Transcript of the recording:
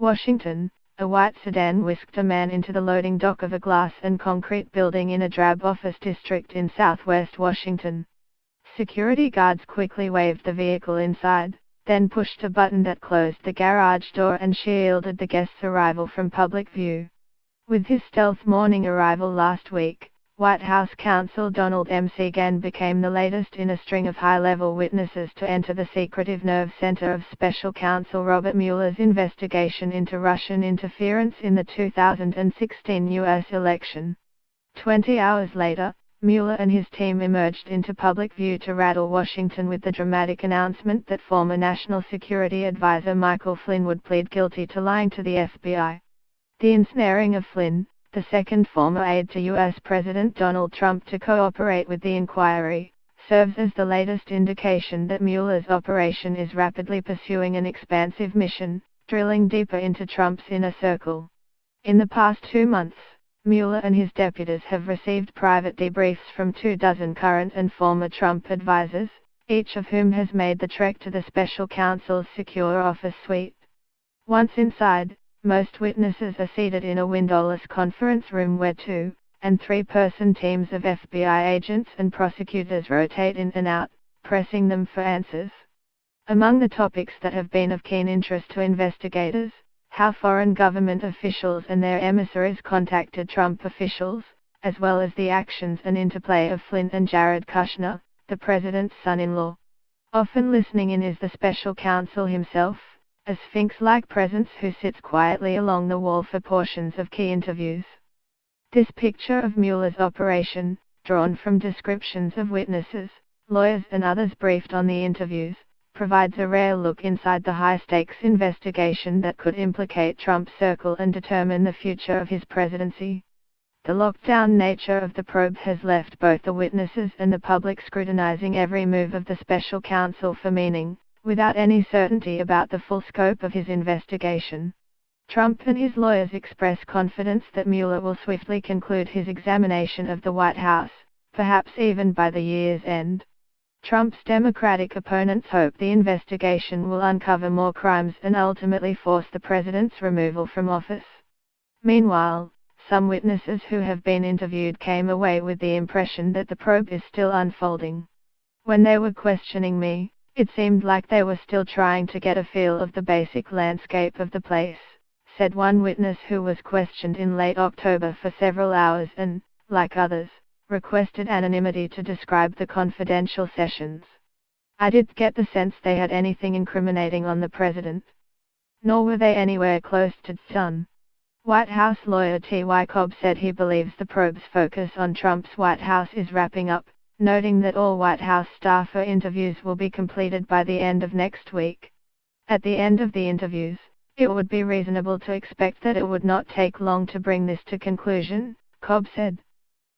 Washington, a white sedan whisked a man into the loading dock of a glass and concrete building in a drab office district in southwest Washington. Security guards quickly waved the vehicle inside, then pushed a button that closed the garage door and shielded the guest's arrival from public view. With his stealth morning arrival last week, White House counsel Donald M. Segan became the latest in a string of high-level witnesses to enter the secretive nerve center of special counsel Robert Mueller's investigation into Russian interference in the 2016 U.S. election. 20 hours later, Mueller and his team emerged into public view to rattle Washington with the dramatic announcement that former National Security Advisor Michael Flynn would plead guilty to lying to the FBI. The ensnaring of Flynn, the second former aide to U.S. President Donald Trump to cooperate with the inquiry, serves as the latest indication that Mueller's operation is rapidly pursuing an expansive mission, drilling deeper into Trump's inner circle. In the past 2 months, Mueller and his deputies have received private debriefs from 24 current and former Trump advisors, each of whom has made the trek to the special counsel's secure office suite. Once inside, most witnesses are seated in a windowless conference room where 2- and 3-person teams of FBI agents and prosecutors rotate in and out, pressing them for answers. Among the topics that have been of keen interest to investigators, how foreign government officials and their emissaries contacted Trump officials, as well as the actions and interplay of Flynn and Jared Kushner, the president's son-in-law. Often listening in is the special counsel himself, a sphinx-like presence who sits quietly along the wall for portions of key interviews. This picture of Mueller's operation, drawn from descriptions of witnesses, lawyers and others briefed on the interviews, provides a rare look inside the high-stakes investigation that could implicate Trump's circle and determine the future of his presidency. The locked-down nature of the probe has left both the witnesses and the public scrutinizing every move of the special counsel for meaning, without any certainty about the full scope of his investigation. Trump and his lawyers express confidence that Mueller will swiftly conclude his examination of the White House, perhaps even by the year's end. Trump's Democratic opponents hope the investigation will uncover more crimes and ultimately force the president's removal from office. Meanwhile, some witnesses who have been interviewed came away with the impression that the probe is still unfolding. When they were questioning me, it seemed like they were still trying to get a feel of the basic landscape of the place, said one witness who was questioned in late October for several hours and, like others, requested anonymity to describe the confidential sessions. I didn't get the sense they had anything incriminating on the president. Nor were they anywhere close to done. White House lawyer T.Y. Cobb said he believes the probe's focus on Trump's White House is wrapping up, noting that all White House staffer interviews will be completed by the end of next week. At the end of the interviews, it would be reasonable to expect that it would not take long to bring this to conclusion, Cobb said.